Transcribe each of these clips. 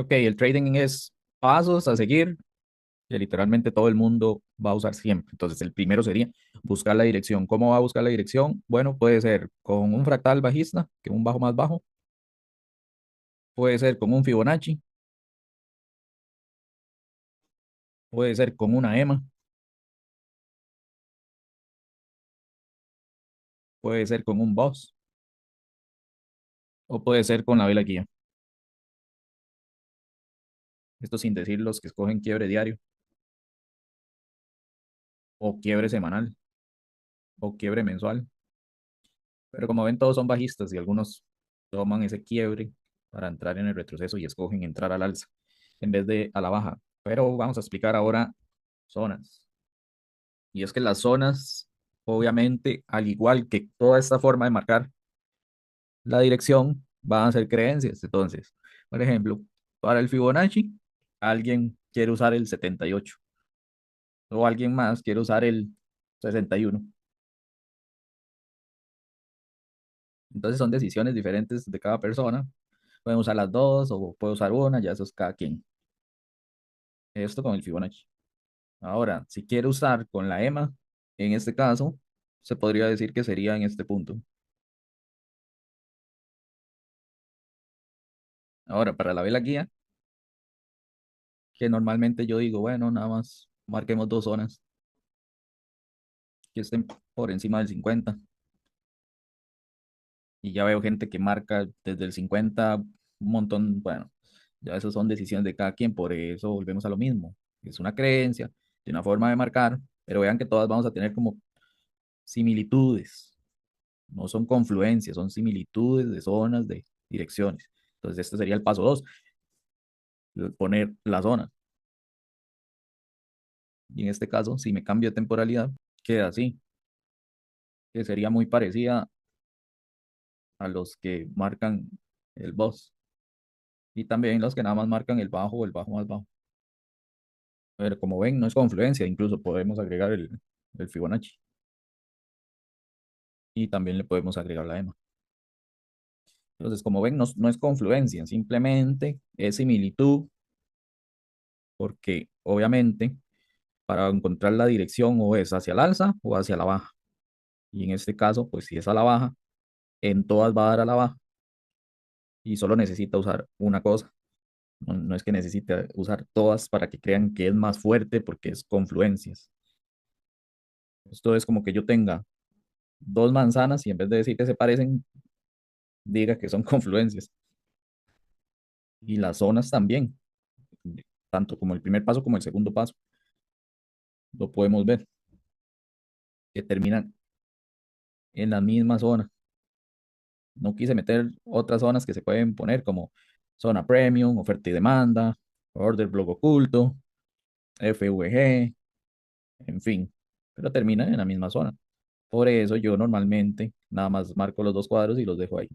Ok, el trading es pasos a seguir que literalmente todo el mundo va a usar siempre. Entonces, el primero sería buscar la dirección. ¿Cómo va a buscar la dirección? Bueno, puede ser con un fractal bajista, que es un bajo más bajo. Puede ser con un Fibonacci. Puede ser con una EMA. Puede ser con un BOS. O puede ser con la vela guía. Esto sin decir los que escogen quiebre diario o quiebre semanal o quiebre mensual. Pero como ven, todos son bajistas y algunos toman ese quiebre para entrar en el retroceso y escogen entrar al alza en vez de a la baja. Pero vamos a explicar ahora zonas. Y es que las zonas, obviamente, al igual que toda esta forma de marcar la dirección, van a ser creencias. Entonces, por ejemplo, para el Fibonacci, alguien quiere usar el 78 o alguien más quiere usar el 61. Entonces son decisiones diferentes de cada persona. Pueden usar las dos o puede usar una, ya eso es cada quien. Esto con el Fibonacci. Ahora, si quiere usar con la EMA, en este caso, se podría decir que sería en este punto. Ahora, para la vela guía, que normalmente yo digo, bueno, nada más marquemos dos zonas que estén por encima del 50. Y ya veo gente que marca desde el 50 un montón. Bueno, ya esas son decisiones de cada quien, por eso volvemos a lo mismo. Es una creencia, de una forma de marcar, pero vean que todas vamos a tener como similitudes, no son confluencias, son similitudes de zonas, de direcciones. Entonces, este sería el paso 2, poner la zona. Y en este caso, si me cambio de temporalidad, queda así, que sería muy parecida a los que marcan el boss y también los que nada más marcan el bajo o el bajo más bajo. Pero como ven, no es confluencia, incluso podemos agregar el Fibonacci y también le podemos agregar la EMA. Entonces, como ven, no, no es confluencia, simplemente es similitud, porque obviamente para encontrar la dirección o es hacia el alza o hacia la baja. Y en este caso, pues si es a la baja, en todas va a dar a la baja y solo necesita usar una cosa. No, no es que necesite usar todas para que crean que es más fuerte porque es confluencias. Esto es como que yo tenga dos manzanas y en vez de decir que se parecen, diga que son confluencias. Y las zonas también, tanto como el primer paso como el segundo paso, lo podemos ver, que terminan en la misma zona. No quise meter otras zonas que se pueden poner como zona premium, oferta y demanda, order block oculto, FVG, en fin, pero terminan en la misma zona. Por eso yo normalmente nada más marco los dos cuadros y los dejo ahí.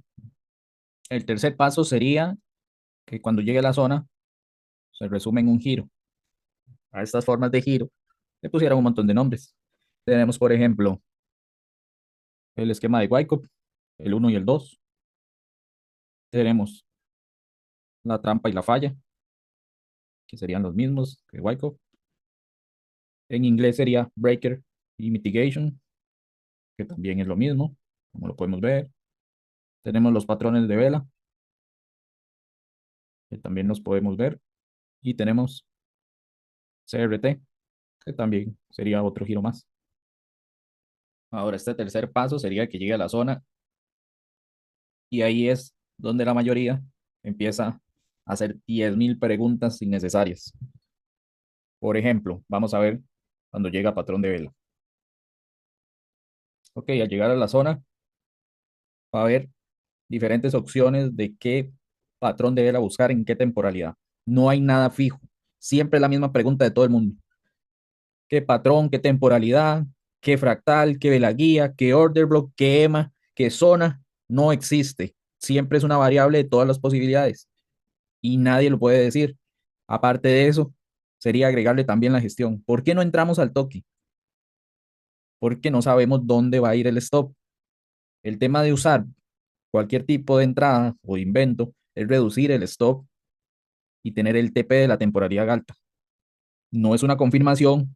El tercer paso sería que cuando llegue a la zona se resume en un giro. A estas formas de giro le pusieron un montón de nombres. Tenemos, por ejemplo, el esquema de Wyckoff, el uno y el 2. Tenemos la trampa y la falla, que serían los mismos que Wyckoff. En inglés sería breaker y mitigation, que también es lo mismo, como lo podemos ver. Tenemos los patrones de vela, que también los podemos ver. Y tenemos CRT, que también sería otro giro más. Ahora, este tercer paso sería que llegue a la zona y ahí es donde la mayoría empieza a hacer 10.000 preguntas innecesarias. Por ejemplo, vamos a ver cuando llega patrón de vela. Ok, al llegar a la zona va a haber diferentes opciones de qué patrón de vela buscar en qué temporalidad. No hay nada fijo. Siempre es la misma pregunta de todo el mundo. ¿Qué patrón, qué temporalidad, qué fractal, qué vela guía, qué order block, qué EMA, qué zona? No existe. Siempre es una variable de todas las posibilidades y nadie lo puede decir. Aparte de eso, sería agregarle también la gestión. ¿Por qué no entramos al toque? Porque no sabemos dónde va a ir el stop. El tema de usar cualquier tipo de entrada o invento es reducir el stop y tener el TP de la temporalidad alta. No es una confirmación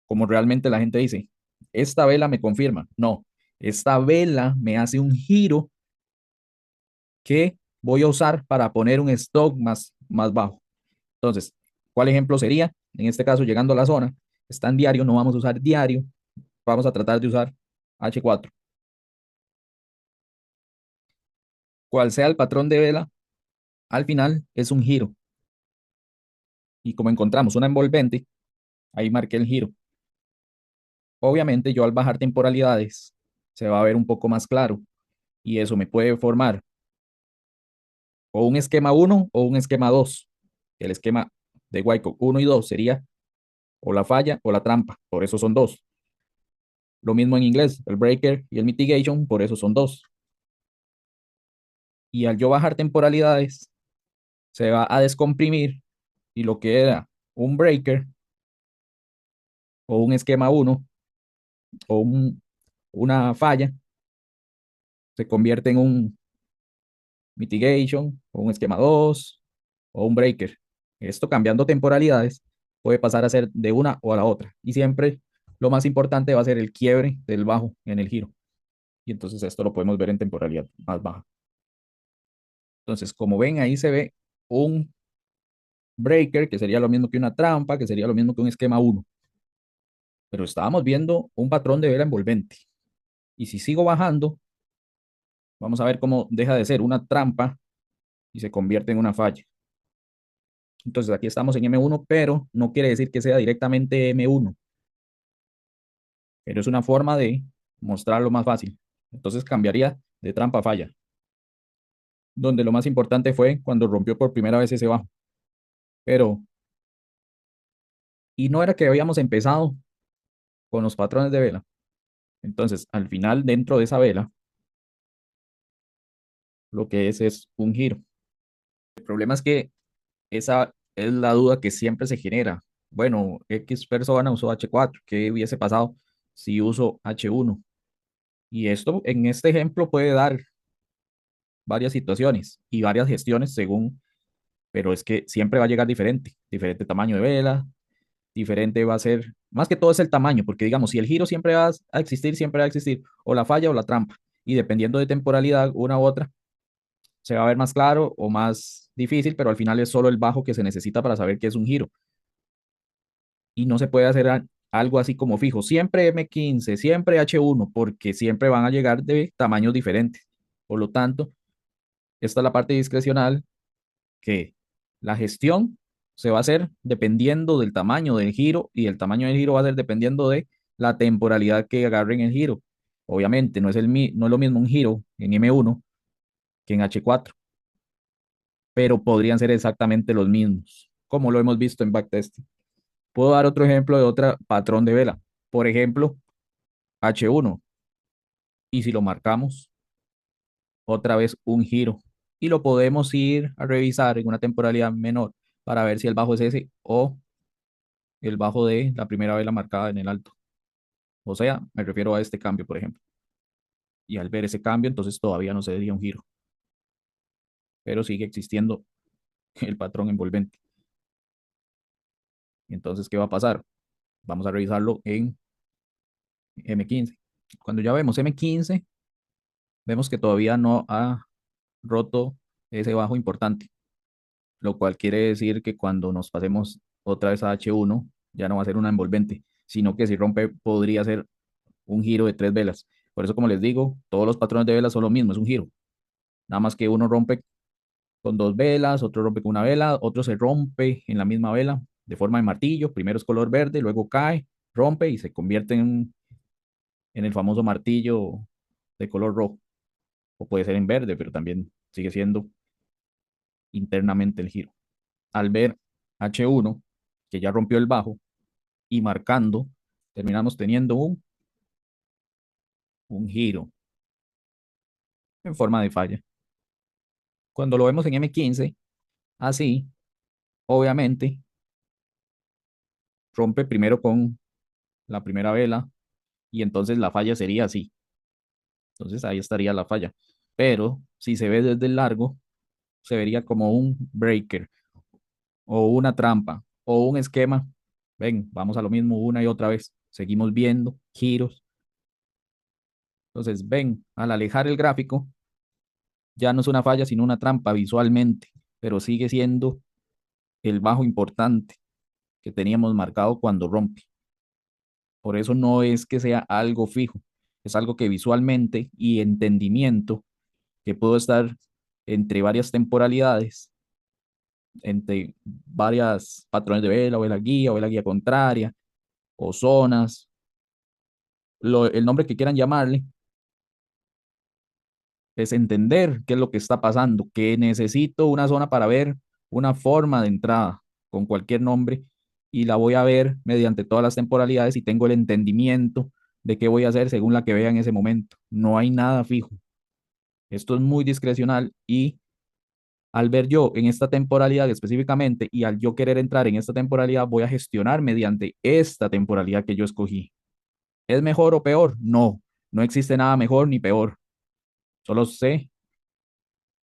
como realmente la gente dice. Esta vela me confirma. No, esta vela me hace un giro que voy a usar para poner un stop más bajo. Entonces, ¿cuál ejemplo sería? En este caso, llegando a la zona, está en diario, no vamos a usar diario, vamos a tratar de usar H4. Cual sea el patrón de vela, al final es un giro. Y como encontramos una envolvente, ahí marqué el giro. Obviamente yo al bajar temporalidades se va a ver un poco más claro y eso me puede formar o un esquema uno o un esquema 2. El esquema de Wyckoff 1 y 2 sería o la falla o la trampa, por eso son dos. Lo mismo en inglés, el breaker y el mitigation, por eso son dos. Y al yo bajar temporalidades, se va a descomprimir y lo que era un breaker o un esquema uno o una falla se convierte en un mitigation o un esquema 2 o un breaker. Esto cambiando temporalidades puede pasar a ser de una o a la otra. Y siempre lo más importante va a ser el quiebre del bajo en el giro. Y entonces esto lo podemos ver en temporalidad más baja. Entonces, como ven, ahí se ve un breaker, que sería lo mismo que una trampa, que sería lo mismo que un esquema uno. Pero estábamos viendo un patrón de vela envolvente. Y si sigo bajando, vamos a ver cómo deja de ser una trampa y se convierte en una falla. Entonces aquí estamos en M1, pero no quiere decir que sea directamente M1, pero es una forma de mostrarlo más fácil. Entonces cambiaría de trampa a falla, donde lo más importante fue cuando rompió por primera vez ese bajo. Pero, y no era que habíamos empezado con los patrones de vela. Entonces, al final, dentro de esa vela, lo que es un giro. El problema es que esa es la duda que siempre se genera. Bueno, X persona usó H4, ¿qué hubiese pasado si uso H1? Y esto en este ejemplo puede dar varias situaciones y varias gestiones según, pero es que siempre va a llegar diferente, diferente tamaño de vela, diferente va a ser, más que todo es el tamaño, porque digamos, si el giro siempre va a existir, siempre va a existir o la falla o la trampa, y dependiendo de temporalidad, una u otra, se va a ver más claro o más difícil, pero al final es solo el bajo que se necesita para saber que es un giro. Y no se puede hacer algo así como fijo, siempre M15, siempre H1, porque siempre van a llegar de tamaños diferentes. Por lo tanto, esta es la parte discrecional que la gestión se va a hacer dependiendo del tamaño del giro y el tamaño del giro va a ser dependiendo de la temporalidad que agarren el giro. Obviamente no es lo mismo un giro en M1 que en H4, pero podrían ser exactamente los mismos, como lo hemos visto en backtesting. Puedo dar otro ejemplo de otro patrón de vela. Por ejemplo, H1. Y si lo marcamos, otra vez un giro. Y lo podemos ir a revisar en una temporalidad menor para ver si el bajo es ese o el bajo de la primera vela marcada en el alto. O sea, me refiero a este cambio, por ejemplo. Y al ver ese cambio, entonces todavía no se daría un giro, pero sigue existiendo el patrón envolvente. Entonces, ¿qué va a pasar? Vamos a revisarlo en M15. Cuando ya vemos M15, vemos que todavía no ha roto ese bajo importante, lo cual quiere decir que cuando nos pasemos otra vez a H1, ya no va a ser una envolvente, sino que si rompe podría ser un giro de tres velas. Por eso, como les digo, todos los patrones de velas son lo mismo, es un giro. Nada más que uno rompe con dos velas, otro rompe con una vela, otro se rompe en la misma vela de forma de martillo. Primero es color verde, luego cae, rompe y se convierte en el famoso martillo de color rojo. O puede ser en verde, pero también sigue siendo internamente el giro. Al ver H1, que ya rompió el bajo, y marcando, terminamos teniendo un giro en forma de falla. Cuando lo vemos en M15, así, obviamente, rompe primero con la primera vela y entonces la falla sería así. Entonces ahí estaría la falla. Pero si se ve desde el largo, se vería como un breaker o una trampa o un esquema, ven, vamos a lo mismo una y otra vez. Seguimos viendo giros. Entonces, ven, al alejar el gráfico, ya no es una falla, sino una trampa visualmente, pero sigue siendo el bajo importante que teníamos marcado cuando rompe. Por eso no es que sea algo fijo, es algo que visualmente y entendimiento, que puedo estar entre varias temporalidades, entre varias patrones de vela o vela guía contraria, o zonas, el nombre que quieran llamarle, es entender qué es lo que está pasando, que necesito una zona para ver una forma de entrada con cualquier nombre y la voy a ver mediante todas las temporalidades y tengo el entendimiento de qué voy a hacer según la que vea en ese momento. No hay nada fijo. Esto es muy discrecional y al ver yo en esta temporalidad específicamente y al yo querer entrar en esta temporalidad, voy a gestionar mediante esta temporalidad que yo escogí. ¿Es mejor o peor? No, no existe nada mejor ni peor. Solo sé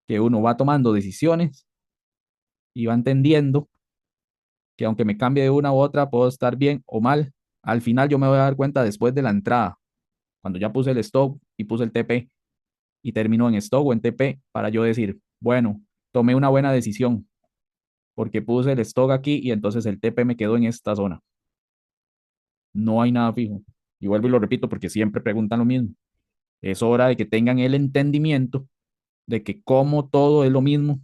que uno va tomando decisiones y va entendiendo que aunque me cambie de una u otra, puedo estar bien o mal. Al final yo me voy a dar cuenta después de la entrada, cuando ya puse el stop y puse el TP y termino en stop o en TP para yo decir, bueno, tomé una buena decisión porque puse el stop aquí y entonces el TP me quedó en esta zona. No hay nada fijo. Y vuelvo y lo repito porque siempre preguntan lo mismo. Es hora de que tengan el entendimiento de que como todo es lo mismo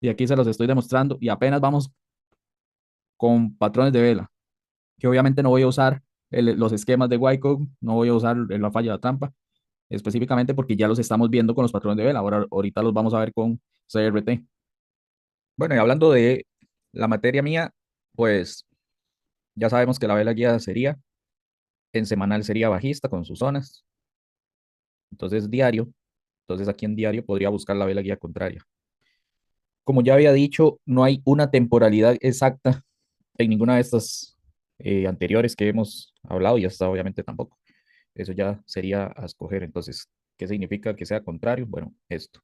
y aquí se los estoy demostrando y apenas vamos con patrones de vela, que obviamente no voy a usar los esquemas de Wyckoff, no voy a usar la falla de la trampa, específicamente porque ya los estamos viendo con los patrones de vela, ahorita los vamos a ver con CRT. Bueno, y hablando de la materia mía, pues ya sabemos que la vela guía sería, en semanal sería bajista con sus zonas, entonces diario, entonces aquí en diario podría buscar la vela guía contraria. Como ya había dicho, no hay una temporalidad exacta en ninguna de estas anteriores que hemos hablado y hasta obviamente tampoco. Eso ya sería a escoger. Entonces, ¿qué significa que sea contrario? Bueno, esto,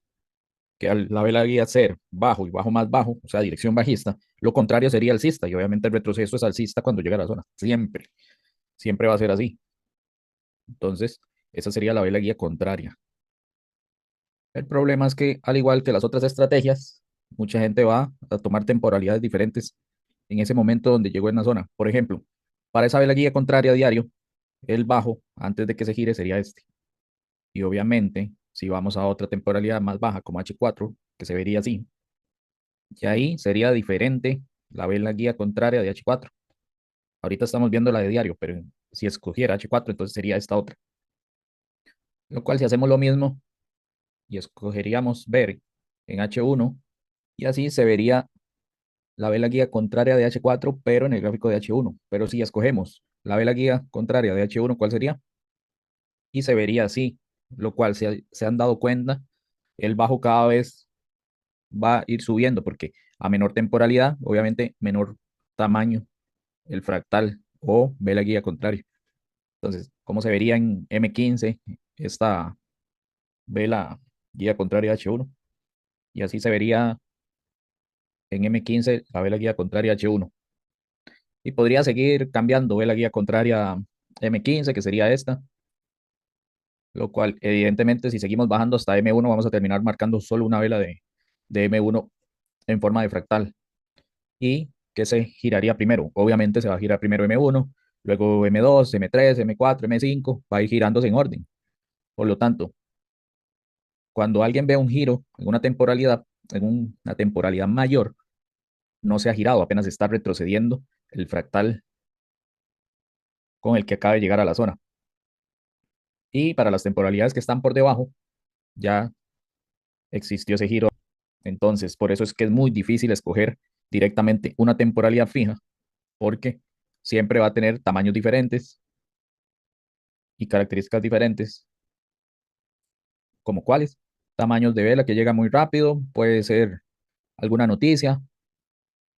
que al la vela guía ser bajo y bajo más bajo, o sea, dirección bajista, lo contrario sería alcista y obviamente el retroceso es alcista cuando llega a la zona. Siempre, siempre va a ser así. Entonces, esa sería la vela guía contraria. El problema es que, al igual que las otras estrategias, mucha gente va a tomar temporalidades diferentes en ese momento donde llegó en la zona. Por ejemplo, para esa vela guía contraria a diario, el bajo antes de que se gire sería este. Y obviamente, si vamos a otra temporalidad más baja como H4, que se vería así, y ahí sería diferente la vela guía contraria de H4. Ahorita estamos viendo la de diario, pero si escogiera H4, entonces sería esta otra. Lo cual si hacemos lo mismo y escogeríamos ver en H1, y así se vería la vela guía contraria de H4, pero en el gráfico de H1. Pero si escogemos la vela guía contraria de H1, ¿cuál sería? Y se vería así, lo cual se han dado cuenta, el bajo cada vez va a ir subiendo porque a menor temporalidad, obviamente menor tamaño el fractal o vela guía contraria. Entonces, ¿cómo se vería en M15 esta vela guía contraria H1? Y así se vería en M15 la vela guía contraria H1. Y podría seguir cambiando vela guía contraria M15, que sería esta, lo cual evidentemente si seguimos bajando hasta M1 vamos a terminar marcando solo una vela de M1 en forma de fractal. ¿Y qué se giraría primero? Obviamente se va a girar primero M1, luego M2, M3, M4, M5, va a ir girándose en orden. Por lo tanto, cuando alguien ve un giro en una temporalidad, una temporalidad mayor, no se ha girado, apenas está retrocediendo el fractal con el que acaba de llegar a la zona. Y para las temporalidades que están por debajo, ya existió ese giro. Entonces, por eso es que es muy difícil escoger directamente una temporalidad fija, porque siempre va a tener tamaños diferentes y características diferentes, como cuáles. Tamaños de vela que llega muy rápido, puede ser alguna noticia,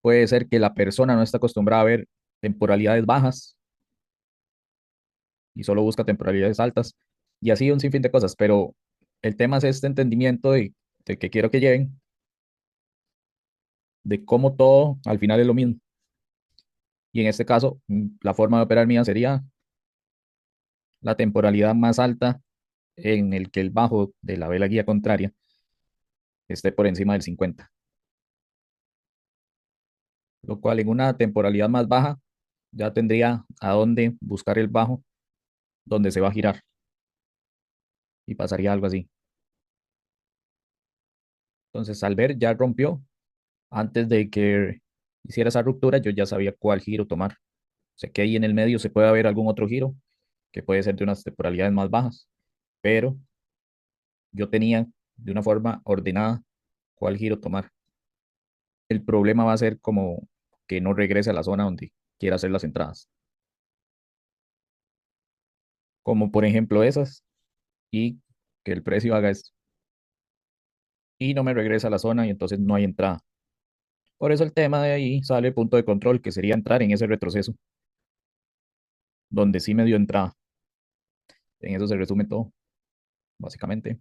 puede ser que la persona no está acostumbrada a ver temporalidades bajas y solo busca temporalidades altas, y así un sinfín de cosas, pero el tema es este entendimiento de que quiero que lleguen de cómo todo al final es lo mismo. Y en este caso, la forma de operar mía sería la temporalidad más alta en el que el bajo de la vela guía contraria esté por encima del 50, lo cual en una temporalidad más baja ya tendría a dónde buscar el bajo donde se va a girar y pasaría algo así. Entonces, al ver, ya rompió. Antes de que hiciera esa ruptura, yo ya sabía cuál giro tomar. Sé que ahí en el medio se puede haber algún otro giro que puede ser de unas temporalidades más bajas, pero yo tenía de una forma ordenada cuál giro tomar. El problema va a ser como que no regrese a la zona donde quiera hacer las entradas, como por ejemplo esas, y que el precio haga esto y no me regresa a la zona y entonces no hay entrada. Por eso el tema de ahí sale el punto de control, que sería entrar en ese retroceso, donde sí me dio entrada. En eso se resume todo, básicamente.